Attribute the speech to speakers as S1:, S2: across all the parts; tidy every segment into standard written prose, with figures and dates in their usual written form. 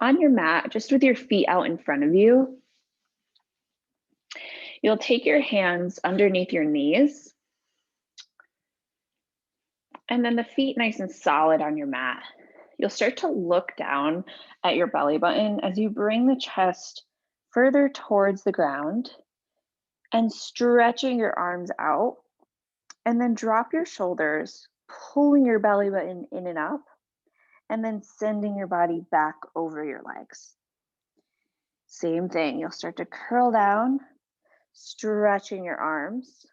S1: On your mat, just with your feet out in front of you, you'll take your hands underneath your knees, and then the feet nice and solid on your mat. You'll start to look down at your belly button as you bring the chest further towards the ground and stretching your arms out, and then drop your shoulders, pulling your belly button in and up, and then sending your body back over your legs. Same thing, you'll start to curl down, stretching your arms,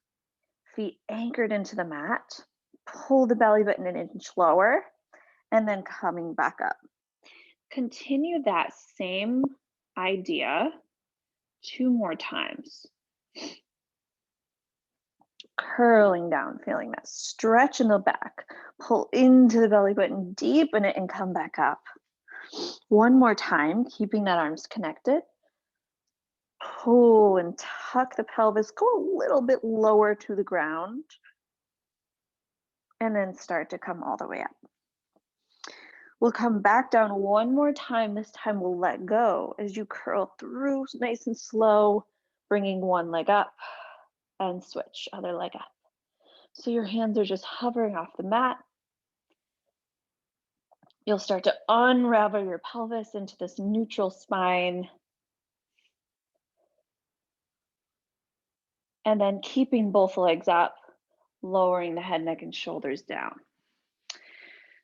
S1: feet anchored into the mat, pull the belly button an inch lower, and then coming back up. Continue that same idea 2 more times. Curling down, feeling that stretch in the back. Pull into the belly button, deepen it, and come back up. 1 more time, keeping that arms connected. Pull and tuck the pelvis, go a little bit lower to the ground, and then start to come all the way up. We'll come back down 1 more time. This time we'll let go as you curl through nice and slow, bringing one leg up and switch, other leg up. So your hands are just hovering off the mat. You'll start to unravel your pelvis into this neutral spine. And then keeping both legs up, lowering the head, neck, and shoulders down.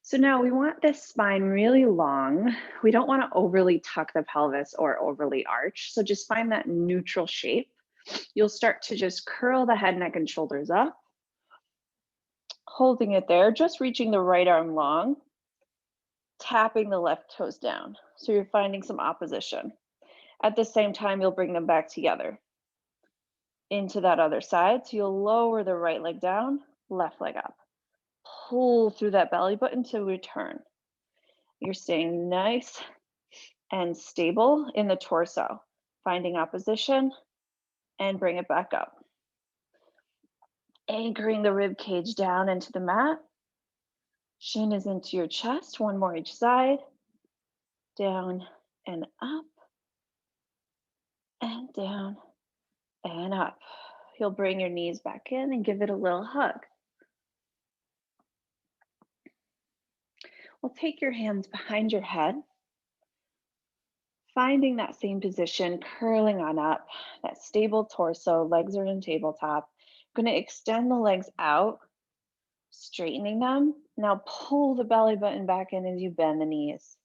S1: So now we want this spine really long. We don't want to overly tuck the pelvis or overly arch. So just find that neutral shape. You'll start to just curl the head, neck, and shoulders up, holding it there, just reaching the right arm long, tapping the left toes down. So you're finding some opposition. At the same time, you'll bring them back together into that other side. So you'll lower the right leg down, left leg up. Pull through that belly button to return. You're staying nice and stable in the torso, finding opposition and bring it back up. Anchoring the rib cage down into the mat. Shin is into your chest, 1 more each side. Down and up, and down and up. You'll bring your knees back in and give it a little hug. We'll take your hands behind your head, finding that same position, curling on up, that stable torso, legs are in tabletop. I'm going to extend the legs out, straightening them. Now pull the belly button back in as you bend the knees.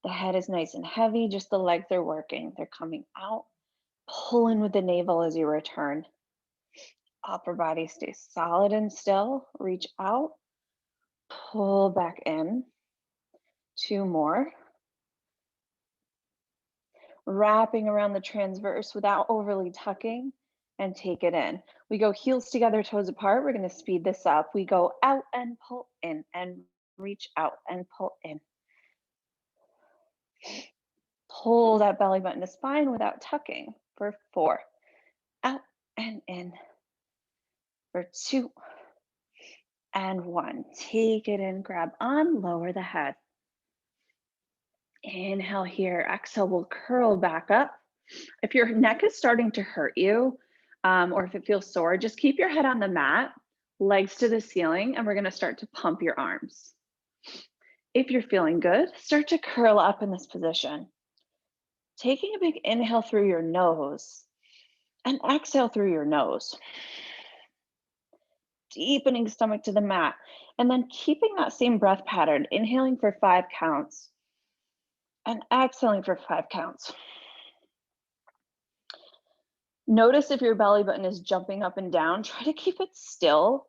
S1: The head is nice and heavy, just the legs are working. They're coming out. Pull in with the navel as you return. Upper body stays solid and still. Reach out. Pull back in. 2 more. Wrapping around the transverse without overly tucking, and take it in. We go heels together, toes apart. We're going to speed this up. We go out and pull in, and reach out and pull in. Pull that belly button to spine without tucking for 4. Out and in for 2 and 1. Take it in, grab on, lower the head. Inhale here, exhale, we'll curl back up. If your neck is starting to hurt you, or if it feels sore, just keep your head on the mat, legs to the ceiling, and we're gonna start to pump your arms. If you're feeling good, start to curl up in this position. Taking a big inhale through your nose and exhale through your nose. Deepening stomach to the mat, and then keeping that same breath pattern, inhaling for 5 counts and exhaling for 5 counts. Notice if your belly button is jumping up and down, try to keep it still,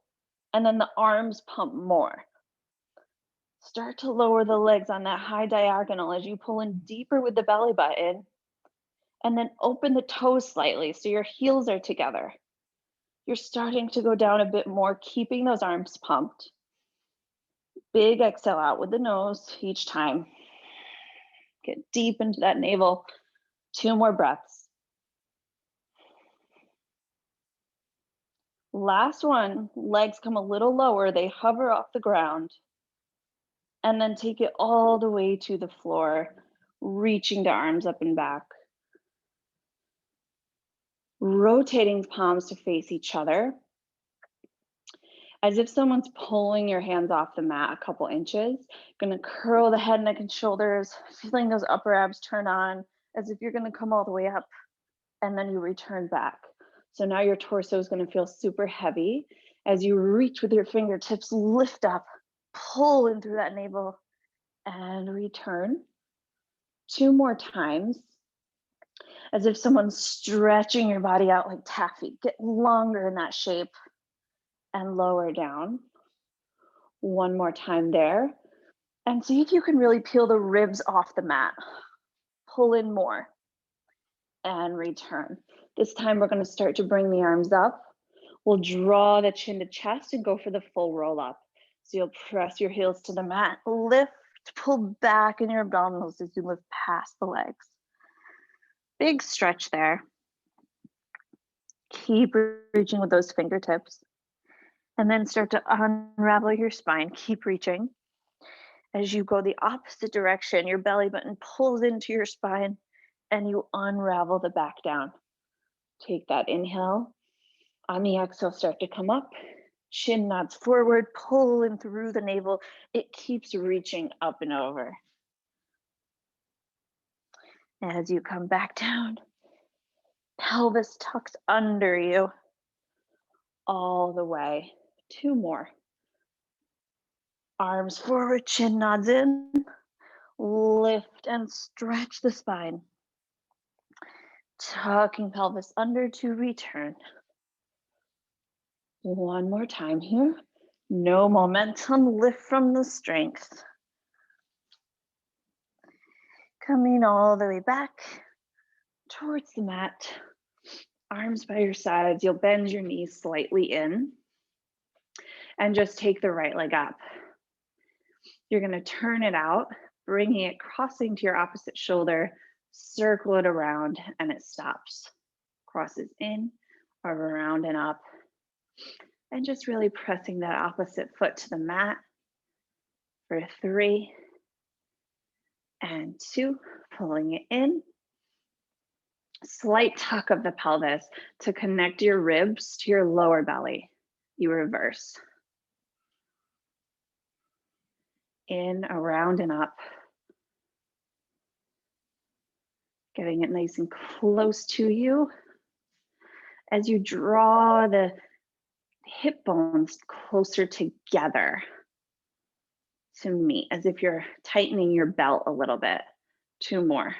S1: and then the arms pump more. Start to lower the legs on that high diagonal as you pull in deeper with the belly button, and then open the toes slightly so your heels are together. You're starting to go down a bit more, keeping those arms pumped. Big exhale out with the nose each time. Get deep into that navel. 2 more breaths. Last one, legs come a little lower, they hover off the ground. And then take it all the way to the floor. reaching the arms up and back. Rotating palms to face each other, as if someone's pulling your hands off the mat a couple inches. Gonna curl the head, neck, and shoulders, feeling those upper abs turn on, as if you're gonna come all the way up, and then you return back. So now your torso is gonna feel super heavy. As you reach with your fingertips, lift up, pull in through that navel, and return. 2 more times, as if someone's stretching your body out like taffy. Get longer in that shape and lower down. 1 more time there. And see if you can really peel the ribs off the mat. Pull in more and return. This time we're going to start to bring the arms up. We'll draw the chin to chest and go for the full roll up. So you'll press your heels to the mat, lift, pull back in your abdominals as you lift past the legs. Big stretch there. Keep reaching with those fingertips. And then start to unravel your spine. Keep reaching. As you go the opposite direction, your belly button pulls into your spine and you unravel the back down. Take that inhale. On the exhale, start to come up. Chin nods forward, pull in through the navel. It keeps reaching up and over. As you come back down, pelvis tucks under you all the way. 2 more. Arms forward, chin nods in. Lift and stretch the spine. Tucking pelvis under to return. 1 more time here. No momentum, lift from the strength. Coming all the way back towards the mat. Arms by your sides. You'll bend your knees slightly in. And just take the right leg up. You're going to turn it out, bringing it, crossing to your opposite shoulder, circle it around, and it stops. Crosses in, or around and up. And just really pressing that opposite foot to the mat for 3 and 2, pulling it in. Slight tuck of the pelvis to connect your ribs to your lower belly. You reverse. In, around, and up. Getting it nice and close to you. As you draw the hip bones closer together to meet, as if you're tightening your belt a little bit. 2 more.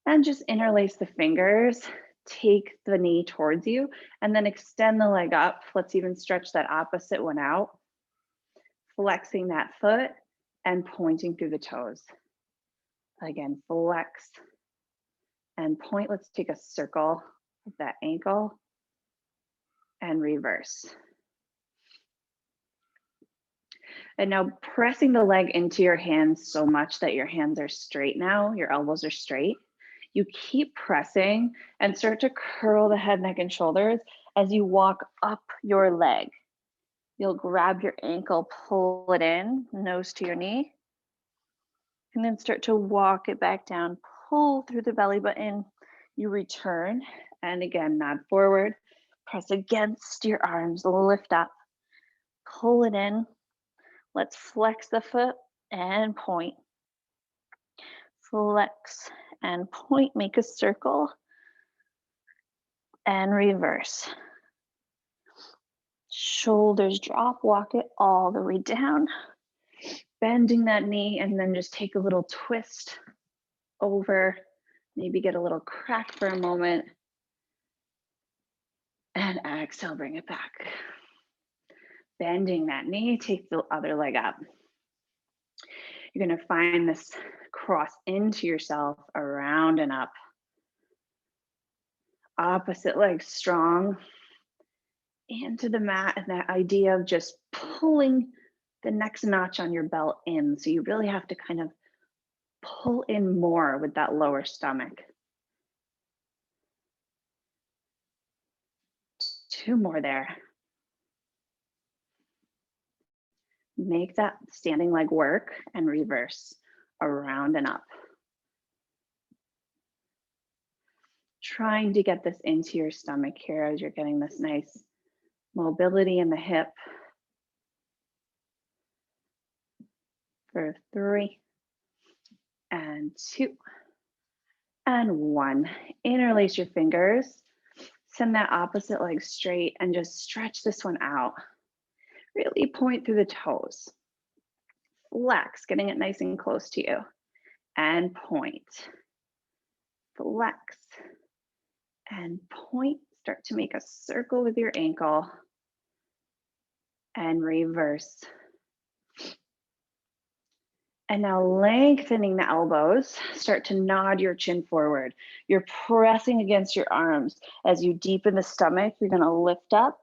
S1: And just interlace the fingers, take the knee towards you, and then extend the leg up. Let's even stretch that opposite one out. Flexing that foot and pointing through the toes. Again, flex and point. Let's take a circle of that ankle and reverse. And now pressing the leg into your hands so much that your hands are straight now, your elbows are straight. You keep pressing and start to curl the head, neck, and shoulders as you walk up your leg. You'll grab your ankle, pull it in, nose to your knee, and then start to walk it back down, pull through the belly button. You return, and again, nod forward, press against your arms, lift up, pull it in. Let's flex the foot and point. Flex and point, make a circle, and reverse. Shoulders drop, walk it all the way down. Bending that knee, and then just take a little twist over. Maybe get a little crack for a moment. And exhale, bring it back. Bending that knee, take the other leg up. You're going to find this cross into yourself, around and up. Opposite leg strong into the mat, and that idea of just pulling the next notch on your belt in. So you really have to kind of pull in more with that lower stomach. 2 more there. Make that standing leg work and reverse around and up. Trying to get this into your stomach here as you're getting this nice mobility in the hip. For 3 and 2 and 1. Interlace your fingers. Send that opposite leg straight and just stretch this one out. Really point through the toes. Flex, getting it nice and close to you. And point. Flex. And point. Start to make a circle with your ankle. And reverse. And now lengthening the elbows, start to nod your chin forward. You're pressing against your arms. As you deepen the stomach, you're gonna lift up,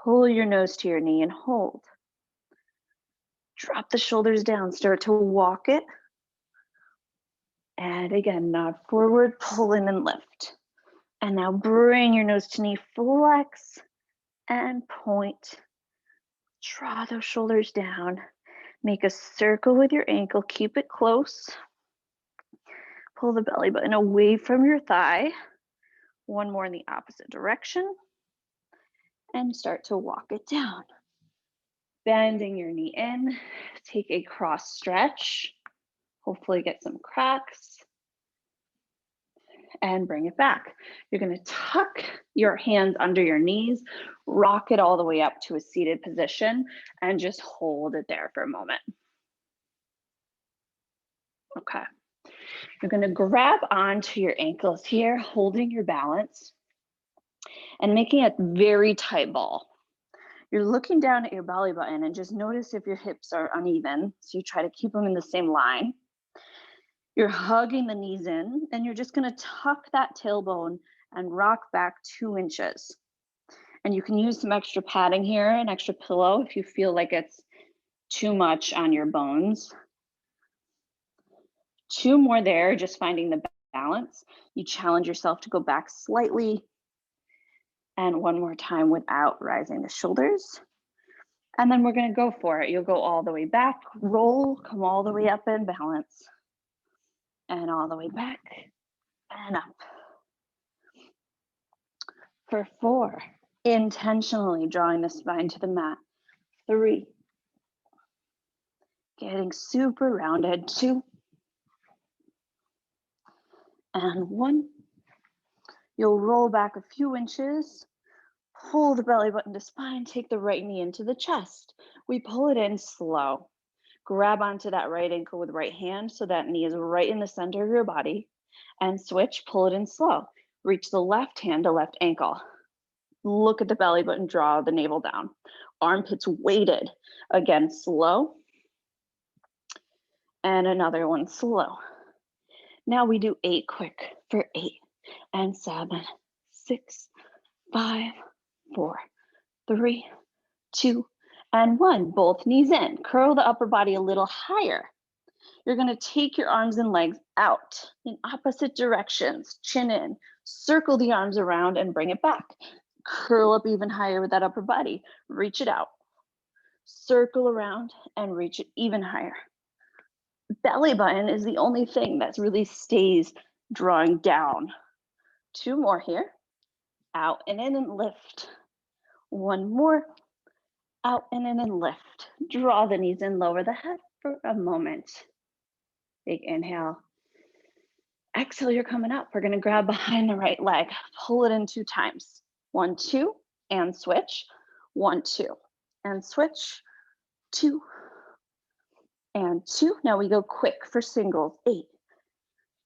S1: pull your nose to your knee and hold. Drop the shoulders down, start to walk it. And again, nod forward, pull in and lift. And now bring your nose to knee, flex and point. Draw those shoulders down. Make a circle with your ankle, keep it close. Pull the belly button away from your thigh. One more in the opposite direction. And start to walk it down. Bending your knee in, take a cross stretch. Hopefully get some cracks. And bring it back. You're gonna tuck your hands under your knees, rock it all the way up to a seated position, and just hold it there for a moment. Okay. You're gonna grab onto your ankles here, holding your balance, and making a very tight ball. You're looking down at your belly button and just notice if your hips are uneven. So you try to keep them in the same line. You're hugging the knees in, and you're just gonna tuck that tailbone and rock back 2 inches. And you can use some extra padding here, an extra pillow if you feel like it's too much on your bones. 2 more there, just finding the balance. You challenge yourself to go back slightly. And 1 more time without rising the shoulders. And then we're gonna go for it. You'll go all the way back, roll, come all the way up and balance. And all the way back and up. For 4, intentionally drawing the spine to the mat. 3, getting super rounded. 2, and 1. You'll roll back a few inches, pull the belly button to spine, take the right knee into the chest. We pull it in slow. Grab onto that right ankle with right hand so that knee is right in the center of your body, and switch, pull it in slow. Reach the left hand to left ankle. Look at the belly button, draw the navel down. Armpits weighted. Again, slow. And another one slow. Now we do 8 quick for 8 and 7, 6, 5, 4, 3, 2, and 1. Both knees in. Curl the upper body a little higher. You're gonna take your arms and legs out in opposite directions, chin in. Circle the arms around and bring it back. Curl up even higher with that upper body. Reach it out. Circle around and reach it even higher. Belly button is the only thing that really stays drawing down. 2 more here. Out and in and lift. 1 more. Out and in and lift. Draw the knees in, lower the head for a moment. Big inhale. Exhale, you're coming up. We're gonna grab behind the right leg. Pull it in 2 times. 1, 2, and switch. 1, 2, and switch. 2, and 2. Now we go quick for singles. 8,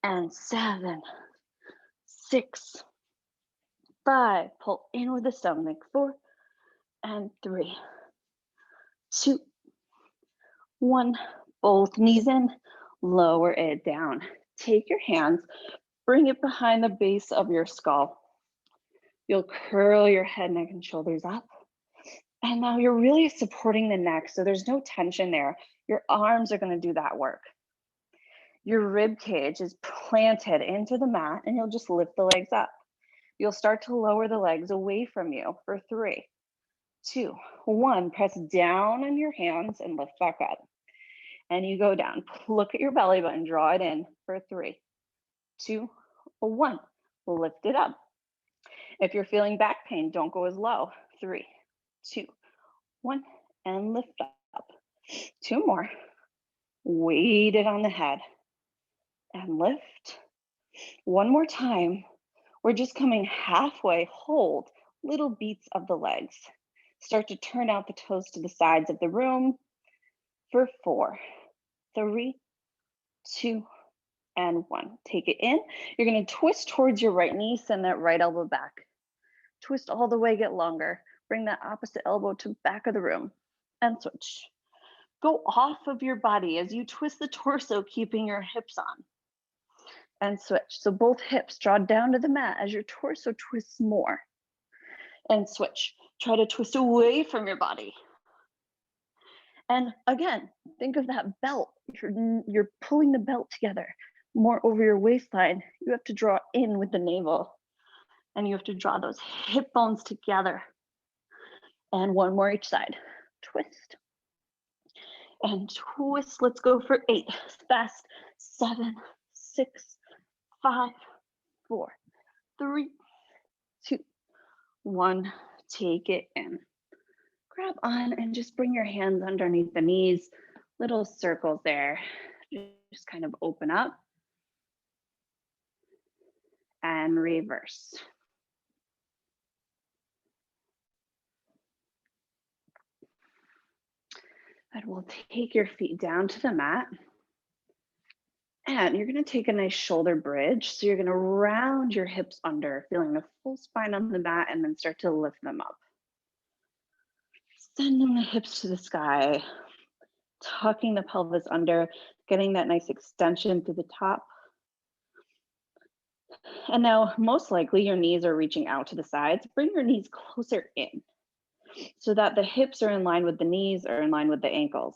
S1: and 7, 6, 5. Pull in with the stomach. 4, and 3, 2, 1. Both knees in, lower it down. Take your hands, bring it behind the base of your skull. You'll curl your head, neck, and shoulders up. And now you're really supporting the neck, so there's no tension there. Your arms are gonna do that work. Your rib cage is planted into the mat, and you'll just lift the legs up. You'll start to lower the legs away from you for 3, 2, 1. Press down on your hands and lift back up. And you go down. Look at your belly button, draw it in for 3, 2, 1. Lift it up. If you're feeling back pain, don't go as low. 3, 2, 1, and lift up. 2 more. Weight it on the head and lift. 1 more time. We're just coming halfway. Hold little beats of the legs. Start to turn out the toes to the sides of the room for 4, 3, 2, and 1. Take it in. You're going to twist towards your right knee, send that right elbow back. Twist all the way, get longer. Bring that opposite elbow to back of the room and switch. Go off of your body as you twist the torso, keeping your hips on. And switch. So both hips draw down to the mat as your torso twists more. And switch. Try to twist away from your body. And again, think of that belt. You're pulling the belt together more over your waistline. You have to draw in with the navel. And you have to draw those hip bones together. And 1 more each side. Twist. And twist. Let's go for 8. Fast. 7, 6, 5, 4, 3, 2, 1. Take it in. Grab on and just bring your hands underneath the knees. Little circles there. Just kind of open up. And reverse. And we'll take your feet down to the mat. And you're going to take a nice shoulder bridge. So you're going to round your hips under, feeling a full spine on the mat, and then start to lift them up. Sending the hips to the sky, tucking the pelvis under, getting that nice extension through the top. And now, most likely, your knees are reaching out to the sides. Bring your knees closer in so that the hips are in line with the knees or in line with the ankles.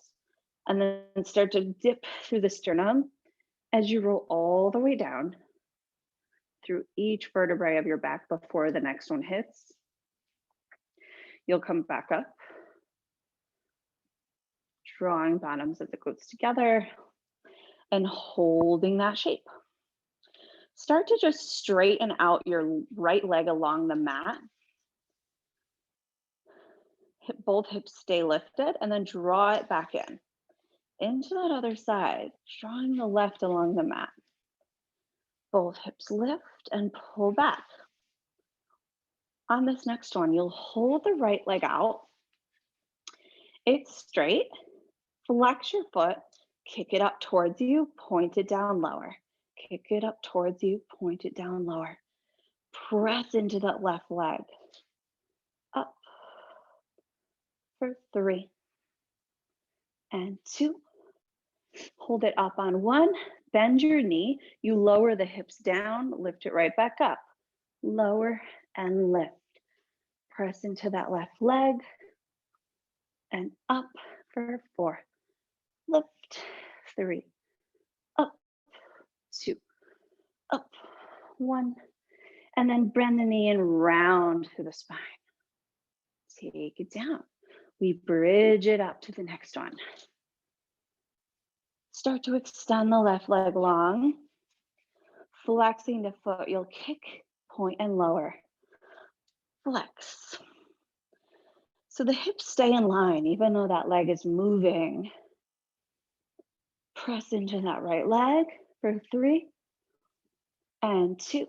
S1: And then start to dip through the sternum as you roll all the way down through each vertebrae of your back before the next one hits. You'll come back up, drawing bottoms of the glutes together and holding that shape. Start to just straighten out your right leg along the mat. Both hips stay lifted, and then draw it back in. Into that other side, drawing the left along the mat. Both hips lift and pull back. On this next one, you'll hold the right leg out. It's straight. Flex your foot, kick it up towards you, point it down lower. Kick it up towards you, point it down lower. Press into that left leg. Up for 3 and 2. Hold it up on 1. Bend your knee. You lower the hips down, lift it right back up. Lower and lift. Press into that left leg and up for 4. Lift. 3. Up. 2. Up. 1. And then bend the knee and round through the spine. Take it down. We bridge it up to the next one. Start to extend the left leg long. Flexing the foot, you'll kick, point, and lower. Flex. So the hips stay in line, even though that leg is moving. Press into that right leg for 3 and 2.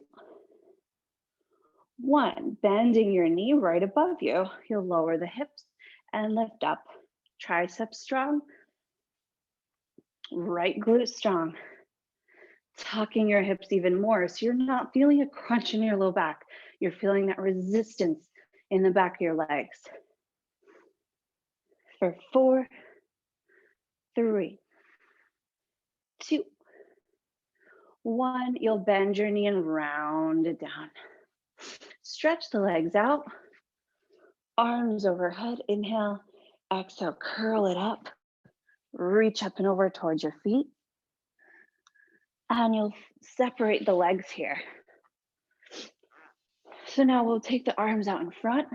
S1: 1. Bending your knee right above you. You'll lower the hips and lift up. Triceps strong. Right glute strong. Tucking your hips even more so you're not feeling a crunch in your low back. You're feeling that resistance in the back of your legs. For 4, 3, 2, 1. You'll bend your knee and round it down. Stretch the legs out. Arms overhead. Inhale. Exhale. Curl it up. Reach up and over towards your feet. And you'll separate the legs here. So now we'll take the arms out in front.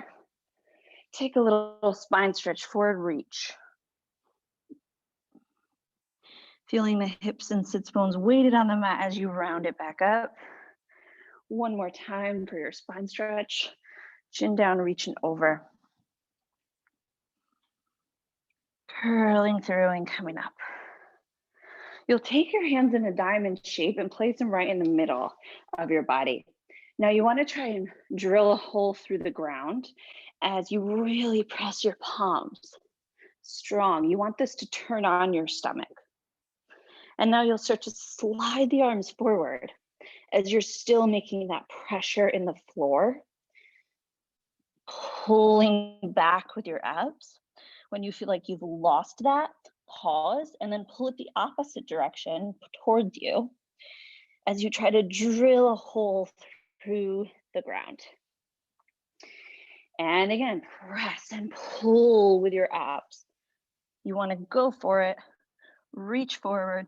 S1: Take a little spine stretch, forward reach. Feeling the hips and sits bones weighted on the mat as you round it back up. One more time for your spine stretch. Chin down, reaching over. Curling through and coming up. You'll take your hands in a diamond shape and place them right in the middle of your body. Now you want to try and drill a hole through the ground as you really press your palms strong. You want this to turn on your stomach. And now you'll start to slide the arms forward as you're still making that pressure in the floor, pulling back with your abs. When you feel like you've lost that, pause and then pull it the opposite direction towards you as you try to drill a hole through the ground. And again, press and pull with your abs. You want to go for it, reach forward,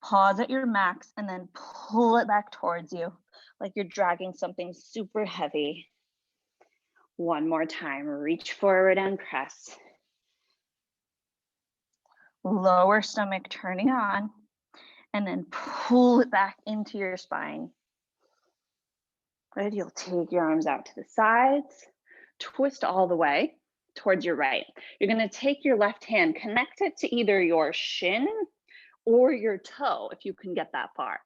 S1: pause at your max, and then pull it back towards you like you're dragging something super heavy. One more time, reach forward and press. Lower stomach turning on, and then pull it back into your spine. Good, you'll take your arms out to the sides, twist all the way towards your right. You're gonna take your left hand, connect it to either your shin or your toe, if you can get that far.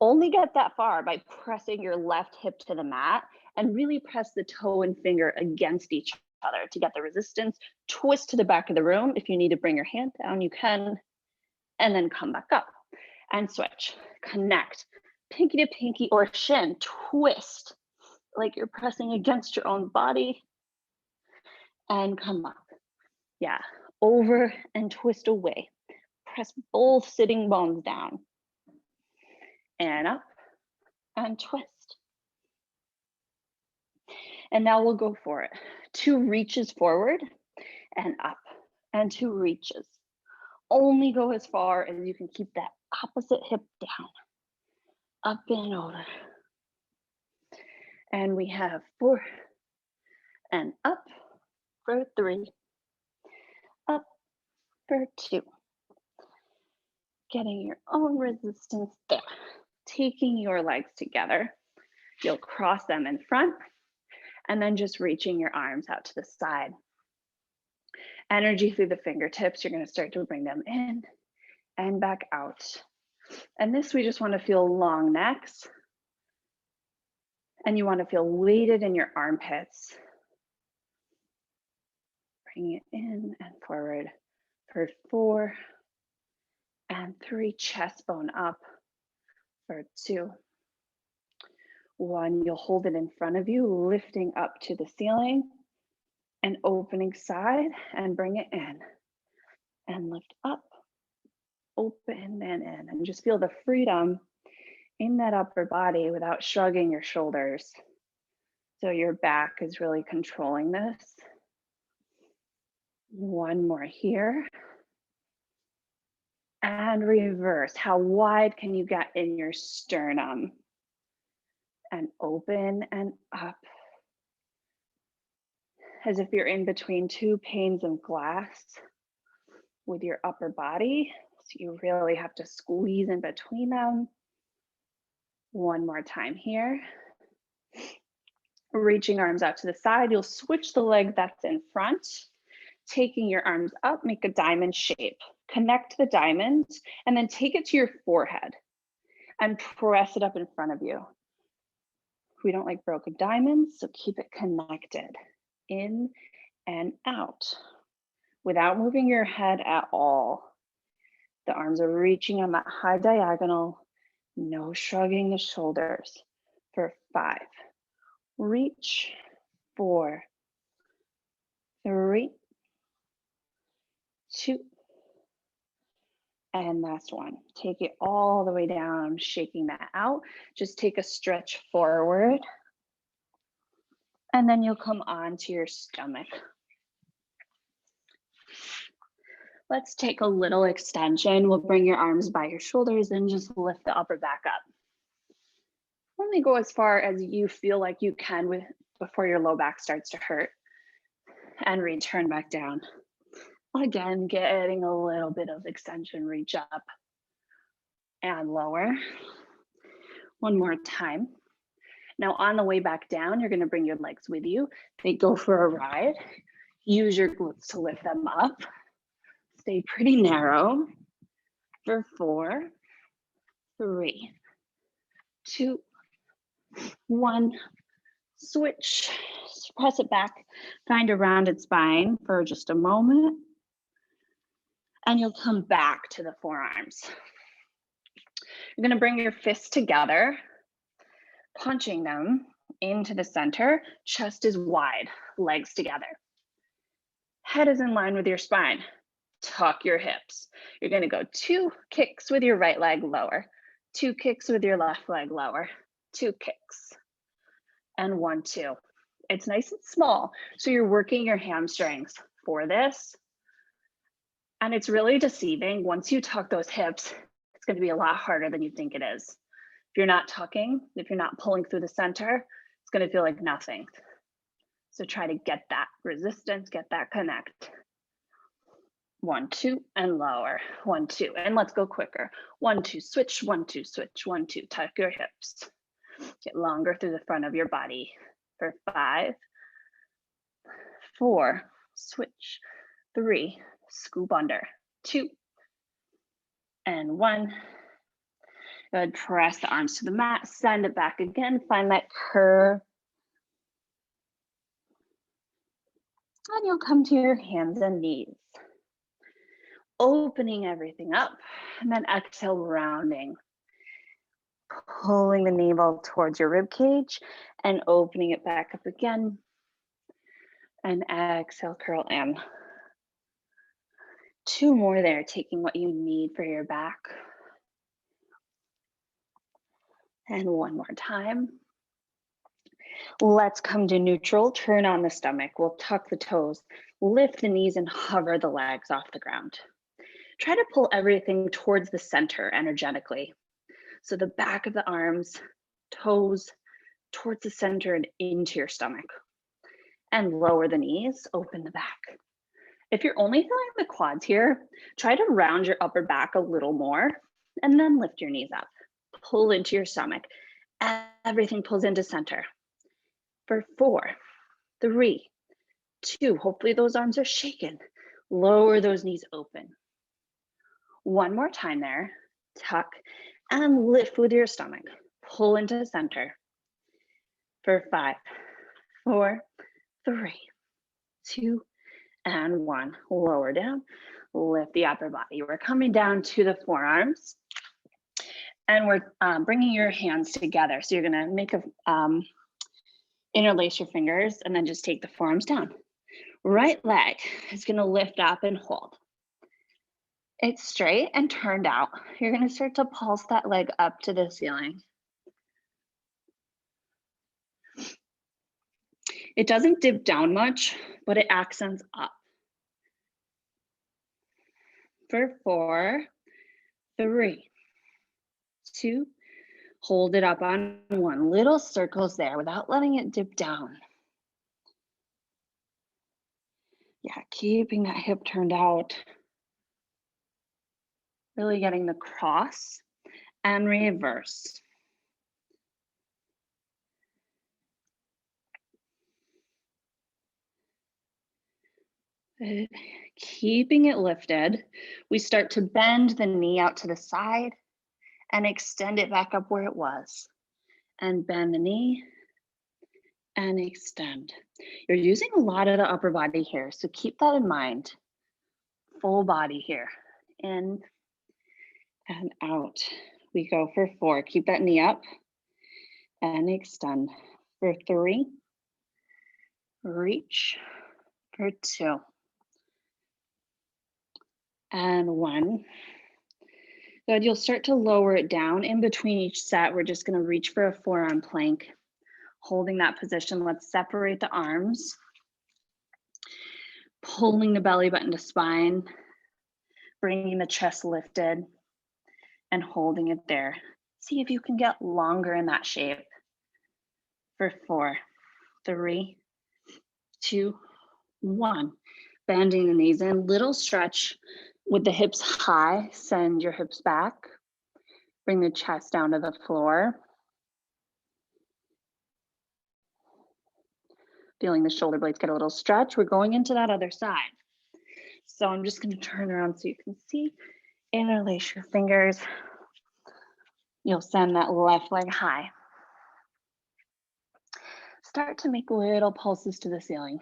S1: Only get that far by pressing your left hip to the mat and really press the toe and finger against each other to get the resistance. Twist to the back of the room. If you need to bring your hand down, you can, and then come back up and switch. Connect, pinky to pinky or shin, twist like you're pressing against your own body and come up. Yeah, over and twist away. Press both sitting bones down and up and twist. And now we'll go for it. 2 reaches forward and up and 2 reaches. Only go as far as you can keep that opposite hip down, up and over. And we have 4 and up for 3, up for 2. Getting your own resistance there. Taking your legs together. You'll cross them in front and then just reaching your arms out to the side. Energy through the fingertips. You're going to start to bring them in and back out. And this, we just want to feel long necks. And you want to feel weighted in your armpits. Bring it in and forward for 4 and 3. Chest bone up for 2. 1, you'll hold it in front of you, lifting up to the ceiling and opening side and bring it in and lift up, open and in, and just feel the freedom in that upper body without shrugging your shoulders. So your back is really controlling this. 1 more here. And reverse. How wide can you get in your sternum? And open and up. As if you're in between 2 panes of glass with your upper body. So you really have to squeeze in between them. 1 more time here. Reaching arms out to the side. You'll switch the leg that's in front. Taking your arms up, make a diamond shape. Connect the diamond and then take it to your forehead and press it up in front of you. We don't like broken diamonds, so keep it connected in and out without moving your head at all. The arms are reaching on that high diagonal, no shrugging the shoulders for 5. Reach, 4, 3, 2, and last one. Take it all the way down, shaking that out. Just take a stretch forward. And then you'll come onto your stomach. Let's take a little extension. We'll bring your arms by your shoulders and just lift the upper back up. Only go as far as you feel like you can before your low back starts to hurt. and return back down. Again, getting a little bit of extension, reach up and lower. One more time. Now on the way back down, you're gonna bring your legs with you. They go for a ride. Use your glutes to lift them up. Stay pretty narrow for 4, 3, 2, 1. Switch, press it back, find a rounded spine for just a moment. And you'll come back to the forearms. You're gonna bring your fists together, punching them into the center. Chest is wide, legs together. Head is in line with your spine. Tuck your hips. You're gonna go 2 kicks with your right leg lower, 2 kicks with your left leg lower, 2 kicks, and 1, 2. It's nice and small, so you're working your hamstrings for this. And it's really deceiving. Once you tuck those hips, it's gonna be a lot harder than you think it is. If you're not tucking, if you're not pulling through the center, it's gonna feel like nothing. So try to get that resistance, get that connect. 1, 2, and lower. 1, 2, and let's go quicker. 1, 2, switch, 1, 2, switch, 1, 2, tuck your hips. Get longer through the front of your body. For 5, 4, switch, 3, scoop under, 2, and 1. Good, press the arms to the mat, send it back again, find that curve. And you'll come to your hands and knees. Opening everything up, and then exhale, rounding. Pulling the navel towards your rib cage and opening it back up again. And exhale, curl in. 2 more there, taking what you need for your back. And 1 more time. Let's come to neutral, turn on the stomach. We'll tuck the toes, lift the knees and hover the legs off the ground. Try to pull everything towards the center energetically. So the back of the arms, toes towards the center and into your stomach. And lower the knees, open the back. If you're only feeling the quads here, try to round your upper back a little more and then lift your knees up. Pull into your stomach. Everything pulls into center. For 4, 3, 2, hopefully those arms are shaken. Lower those knees open. 1 more time there, tuck and lift with your stomach. Pull into center. For 5, 4, 3, 2, and 1. Lower down, lift the upper body. We're coming down to the forearms and we're bringing your hands together. So you're gonna make a, interlace your fingers and then just take the forearms down. Right leg is gonna lift up and hold. It's straight and turned out. You're gonna start to pulse that leg up to the ceiling. It doesn't dip down much, but it accents up. For 4, 3, 2, hold it up on 1. Little circles there without letting it dip down. Yeah, keeping that hip turned out. Really getting the cross and reverse. Good. Keeping it lifted, we start to bend the knee out to the side and extend it back up where it was. And bend the knee and extend. You're using a lot of the upper body here, so keep that in mind. Full body here, in and out. We go for 4, keep that knee up and extend. For 3, reach. For 2, and 1. Good, you'll start to lower it down. In between each set, we're just gonna reach for a forearm plank. Holding that position, let's separate the arms. Pulling the belly button to spine, bringing the chest lifted and holding it there. See if you can get longer in that shape. For 4, 3, 2,
S2: 1. Bending the knees in, little stretch with the hips high, send your hips back. Bring the chest down to the floor. Feeling the shoulder blades get a little stretch. We're going into that other side. So I'm just going to turn around so you can see. Interlace your fingers. You'll send that left leg high. Start to make little pulses to the ceiling.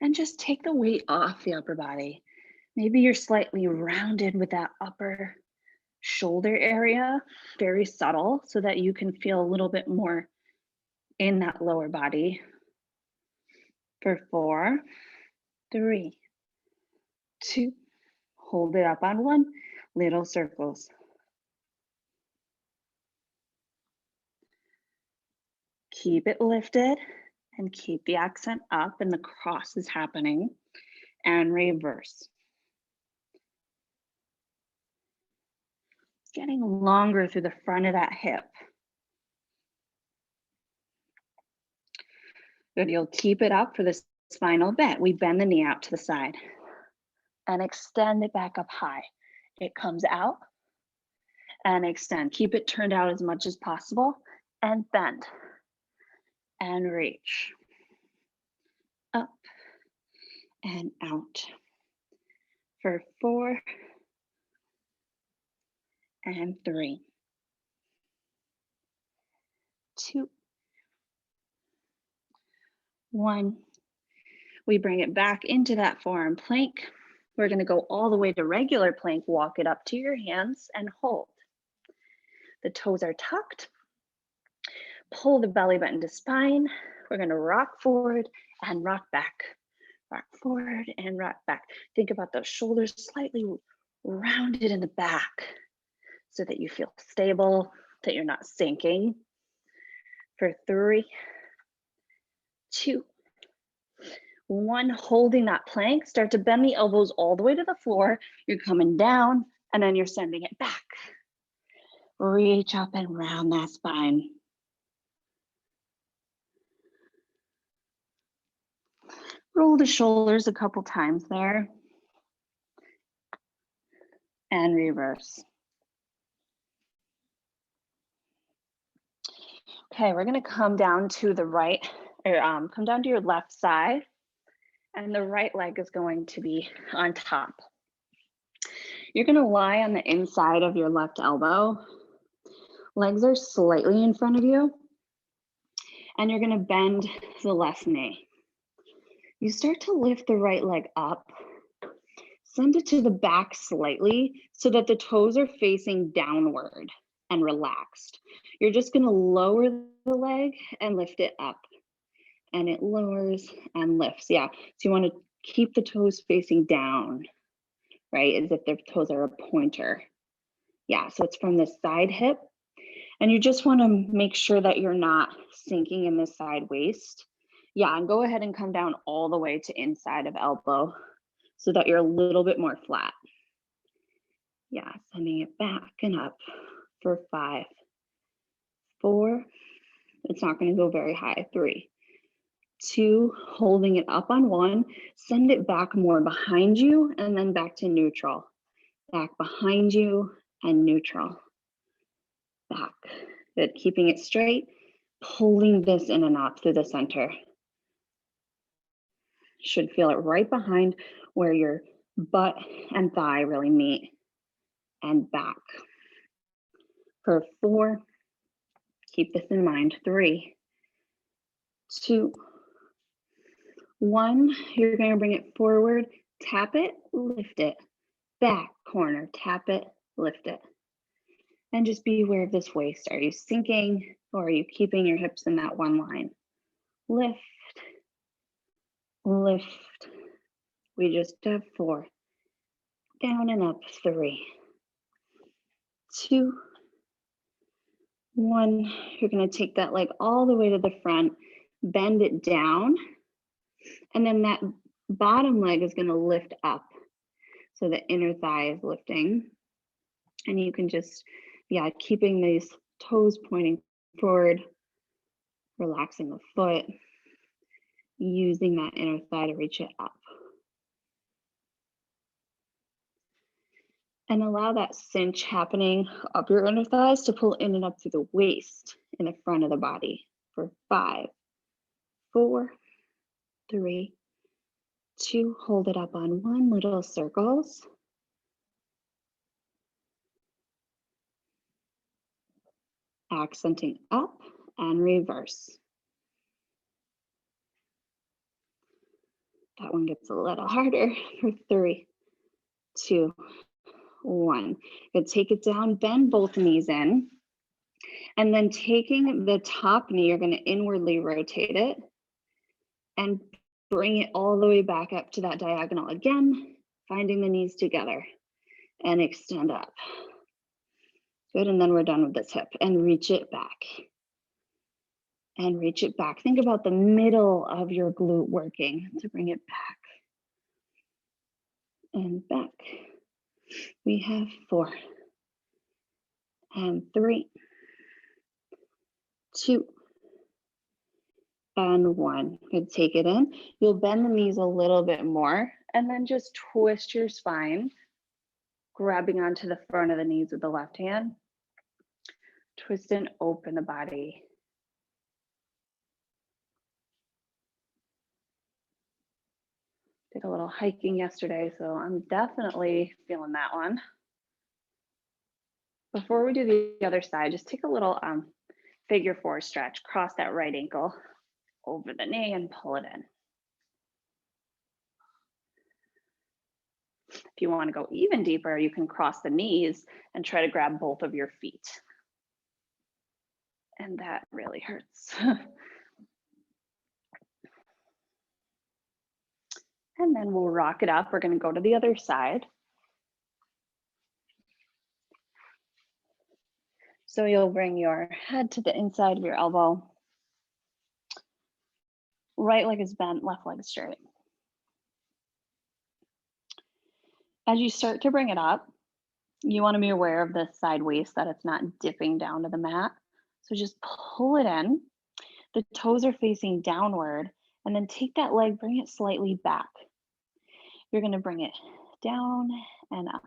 S2: And just take the weight off the upper body. Maybe you're slightly rounded with that upper shoulder area, very subtle, so that you can feel a little bit more in that lower body. For 4, 3, 2, hold it up on 1, little circles. Keep it lifted and keep the accent up and the cross is happening, and reverse. Getting longer through the front of that hip. Good, you'll keep it up for this final bend. We bend the knee out to the side and extend it back up high. It comes out and extend. Keep it turned out as much as possible and bend and reach. Up and out. For 4 and 3, 2, 1. We bring it back into that forearm plank. We're going to go all the way to regular plank. Walk it up to your hands and hold. The toes are tucked. Pull the belly button to spine. We're going to rock forward and rock back. Rock forward and rock back. Think about those shoulders slightly rounded in the back so that you feel stable, that you're not sinking. For 3, 2, 1, holding that plank. Start to bend the elbows all the way to the floor. You're coming down and then you're sending it back. Reach up and round that spine. Roll the shoulders a couple times there. And reverse. Okay, we're gonna come down to the right, or come down to your left side, and the right leg is going to be on top. You're gonna lie on the inside of your left elbow. Legs are slightly in front of you, and you're gonna bend the left knee. You start to lift the right leg up, send it to the back slightly so that the toes are facing downward and relaxed. You're just gonna lower the leg and lift it up, and it lowers and lifts. Yeah, so you wanna keep the toes facing down, right? As if their toes are a pointer. Yeah, so it's from the side hip. And you just wanna make sure that you're not sinking in the side waist. Yeah, and go ahead and come down all the way to inside of elbow so that you're a little bit more flat. Yeah, sending it back and up for 5, 4, it's not gonna go very high, 3, 2, holding it up on 1, send it back more behind you and then back to neutral. Back behind you and neutral. Back. Good, keeping it straight, pulling this in and out through the center. Should feel it right behind where your butt and thigh really meet, and back. For 4, keep this in mind, 3, 2, 1, you're gonna bring it forward, tap it, lift it, back corner, tap it, lift it. And just be aware of this waist. Are you sinking or are you keeping your hips in that one line? Lift, lift. We just have 4. Down and up, 3, 2, 1. You're gonna take that leg all the way to the front, bend it down, and then that bottom leg is gonna lift up. So the inner thigh is lifting. And you can just, yeah, keeping these toes pointing forward, relaxing the foot. using that inner thigh to reach it up. And allow that cinch happening up your inner thighs to pull in and up through the waist in the front of the body for 5, 4, 3, 2, hold it up on 1, little circles. Accenting up and reverse. That one gets a little harder for 3, 2, 1. Good, take it down, bend both knees in. And then taking the top knee, you're going to inwardly rotate it and bring it all the way back up to that diagonal again, finding the knees together and extend up. Good, and then we're done with this hip and reach it back. And reach it back. Think about the middle of your glute working to bring it back. And back. We have 4 and 3, 2 and 1. Good, take it in. You'll bend the knees a little bit more and then just twist your spine, grabbing onto the front of the knees with the left hand. Twist and open the body. Did a little hiking yesterday, so I'm definitely feeling that one. Before we do the other side, just take a little figure 4 stretch. Cross that right ankle over the knee and pull it in. If you want to go even deeper, you can cross the knees and try to grab both of your feet. And that really hurts. And then we'll rock it up. We're going to go to the other side. So you'll bring your head to the inside of your elbow. Right leg is bent, left leg is straight. As you start to bring it up, you want to be aware of the side waist, that it's not dipping down to the mat. So just pull it in. The toes are facing downward, and then take that leg, bring it slightly back. You're going to bring it down and up.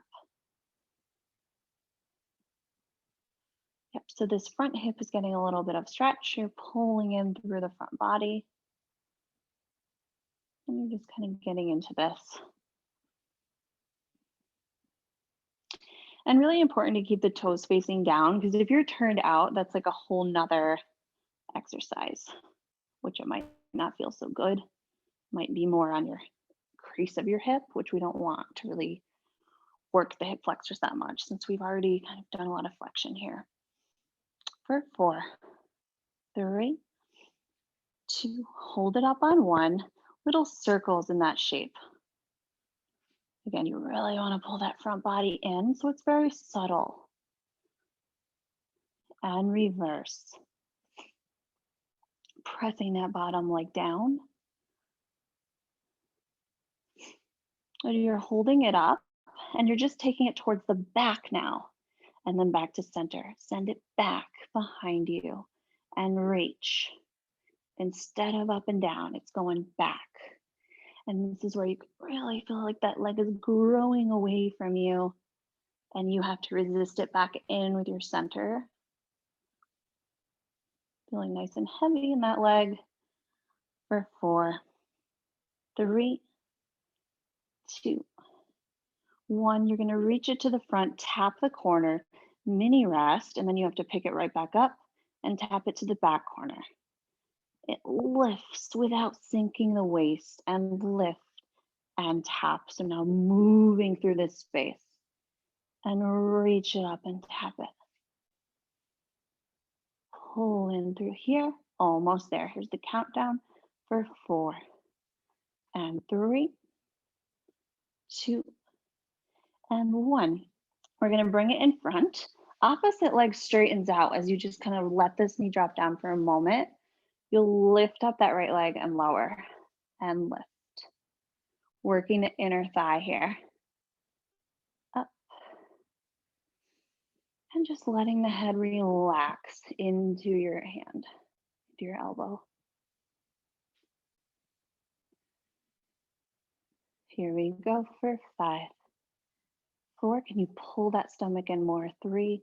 S2: Yep, so this front hip is getting a little bit of stretch. You're pulling in through the front body. And you're just kind of getting into this. And really important to keep the toes facing down, because if you're turned out, that's like a whole nother exercise, which it might not feel so good. Might be more on your crease of your hip, which we don't want to really work the hip flexors that much, since we've already kind of done a lot of flexion here. For 4, 3, 2, hold it up on 1, little circles in that shape. Again, you really want to pull that front body in, so it's very subtle. And reverse. Pressing that bottom leg down. And you're holding it up, and you're just taking it towards the back now, and then back to center. Send it back behind you and reach. Instead of up and down, it's going back. And this is where you really feel like that leg is growing away from you, and you have to resist it back in with your center. Feeling nice and heavy in that leg. For 4, 3, 2, 1. You're going to reach it to the front, tap the corner, mini rest, and then you have to pick it right back up and tap it to the back corner. It lifts without sinking the waist, and lift and tap. So now moving through this space, and reach it up and tap it. Pull in through here, almost there. Here's the countdown for 4 and 3, 2 and 1. We're going to bring it in front. Opposite leg straightens out as you just kind of let this knee drop down for a moment. You'll lift up that right leg and lower and lift. Working the inner thigh here. Up. And just letting the head relax into your hand, into your elbow.
S1: Here we go for 5, 4. Can you pull that stomach in more? 3,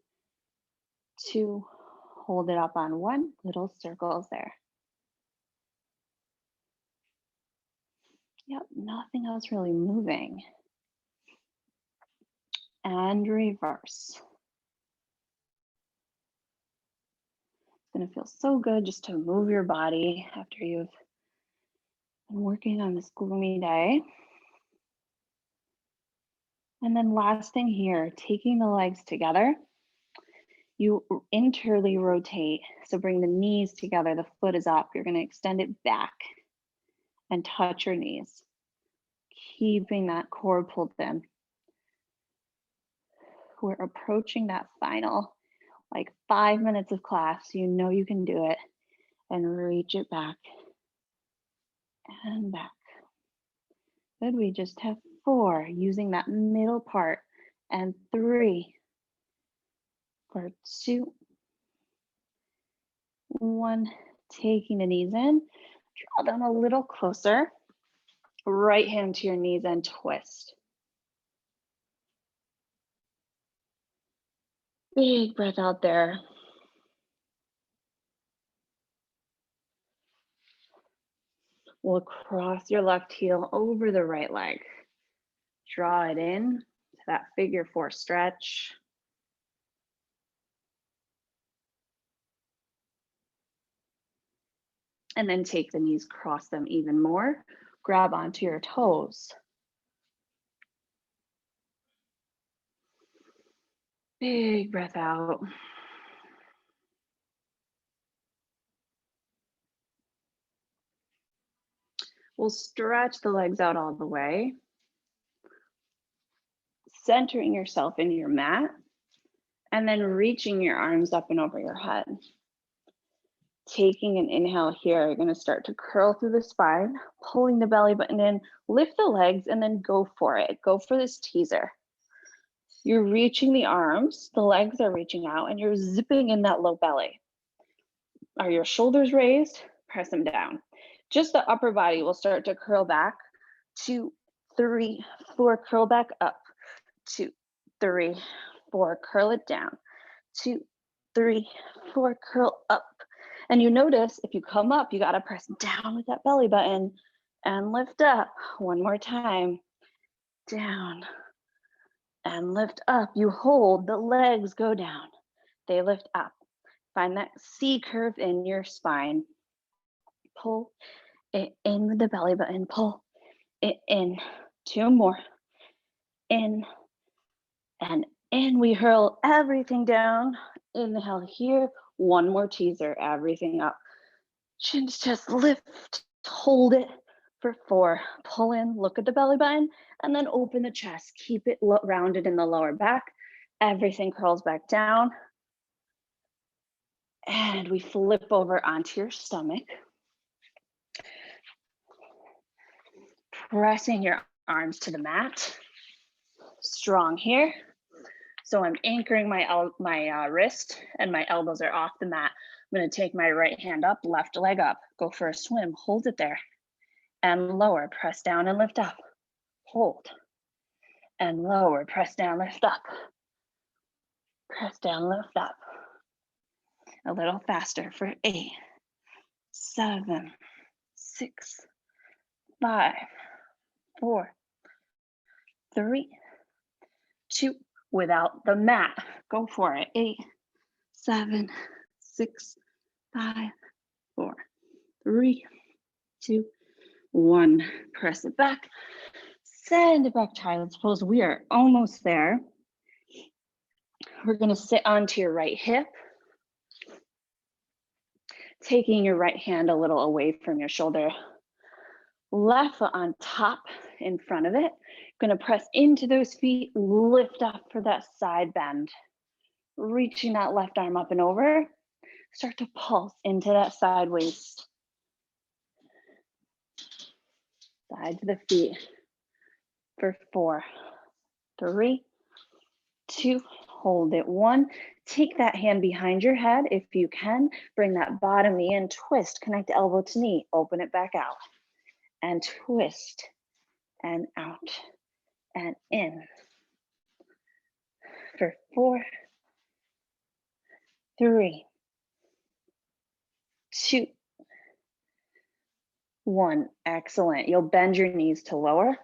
S1: 2, hold it up on 1. Little circles there. Yep, nothing else really moving. And reverse. It's gonna feel so good just to move your body after you've been working on this gloomy day. And then last thing here, taking the legs together, you internally rotate. So bring the knees together, the foot is up. You're gonna extend it back and touch your knees, keeping that core pulled in. We're approaching that final, like 5 minutes of class. You know you can do it. And reach it back and back. Good, we just have 4, using that middle part, and 3, for 2, 1, taking the knees in, draw them a little closer, right hand to your knees and twist. Big breath out there. We'll cross your left heel over the right leg. Draw it in to that figure 4 stretch. And then take the knees, cross them even more. Grab onto your toes. Big breath out. We'll stretch the legs out all the way, centering yourself into your mat, and then reaching your arms up and over your head. Taking an inhale here, you're gonna start to curl through the spine, pulling the belly button in, lift the legs, and then go for it. Go for this teaser. You're reaching the arms, the legs are reaching out, and you're zipping in that low belly. Are your shoulders raised? Press them down. Just the upper body will start to curl back. 2, 3, 4, curl back up. 2, 3, 4, curl it down. 2, 3, 4, curl up. And you notice if you come up, you got to press down with that belly button and lift up. One more time. Down and lift up. You hold, the legs go down. They lift up. Find that C curve in your spine. Pull it in with the belly button. Pull it in. 2 more. In and in. We hurl everything down. Inhale here. 1 more teaser. Everything up. Chin to chest, lift. Hold it for 4. Pull in. Look at the belly button. And then open the chest. Keep it rounded in the lower back. Everything curls back down. And we flip over onto your stomach. Pressing your arms to the mat. Strong here. So I'm anchoring my wrist and my elbows are off the mat. I'm gonna take my right hand up, left leg up, go for a swim, hold it there. And lower, press down and lift up. Hold. And lower, press down, lift up. Press down, lift up. A little faster for 8, 7, 6, 5, 4, 3, 2, without the mat. Go for it. 8, 7, 6, 5, 4, 3, 2, 1. Press it back. Send it back, child's pose. We are almost there. We're going to sit onto your right hip. Taking your right hand a little away from your shoulder. Left foot on top in front of it. Going to press into those feet, lift up for that side bend. Reaching that left arm up and over. Start to pulse into that side waist. Side to the feet for 4, 3, 2, hold it. 1, take that hand behind your head if you can. Bring that bottom knee in, twist, connect elbow to knee, open it back out. And twist
S2: and out and in. For 4, 3, 2, 1. Excellent. You'll bend your knees to lower,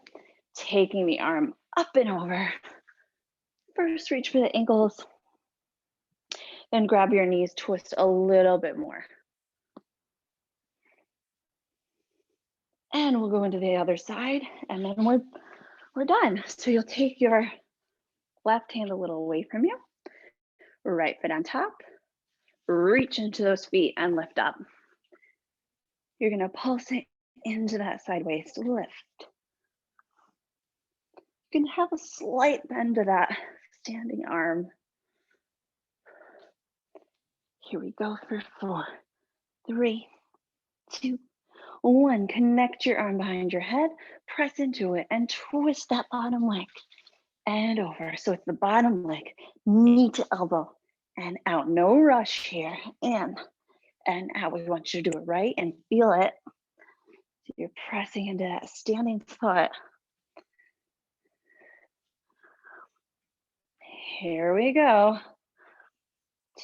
S2: taking the arm up and over. First, reach for the ankles. Then grab your knees, twist a little bit more. And we'll go into the other side, and then we're done. So you'll take your left hand a little away from you, right foot on top, reach into those feet and lift up. You're gonna pulse it into that side waist lift. You can have a slight bend to that standing arm. Here we go for 4, 3, 2, 1. Connect your arm behind your head, press into it, and twist that bottom leg and over. So it's the bottom leg, knee to elbow, and out. No rush here. In and out. We want you to do it right and feel it. So you're pressing into that standing foot. Here we go.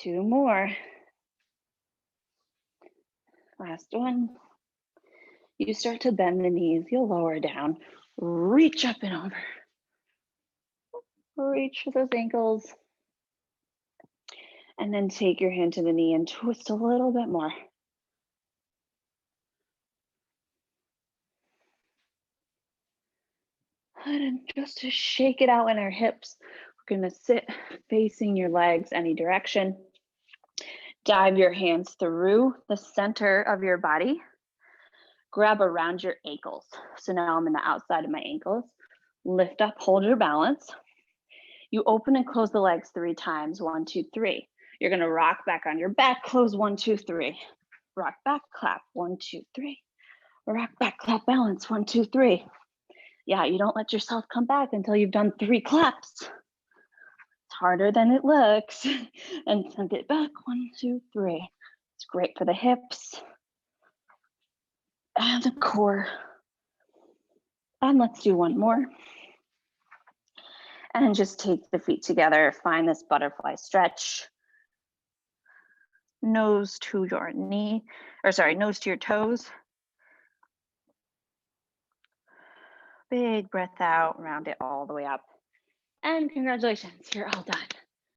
S2: 2 more. Last one. You start to bend the knees, you'll lower down, reach up and over. Reach for those ankles. And then take your hand to the knee and twist a little bit more. And just to shake it out in our hips, we're gonna sit facing your legs any direction. Dive your hands through the center of your body. Grab around your ankles. So now I'm in the outside of my ankles. Lift up, hold your balance. You open and close the legs 3 times. 1, 2, 3. You're gonna rock back on your back, close 1, 2, 3. Rock back, clap, 1, 2, 3. Rock back, clap, balance, 1, 2, 3. Yeah, you don't let yourself come back until you've done 3 claps. It's harder than it looks. And send it back, 1, 2, 3. It's great for the hips and the core. And let's do one more. And just take the feet together, find this butterfly stretch. Nose to your knee, or sorry, nose to your toes. Big breath out, round it all the way up. And congratulations, you're all done.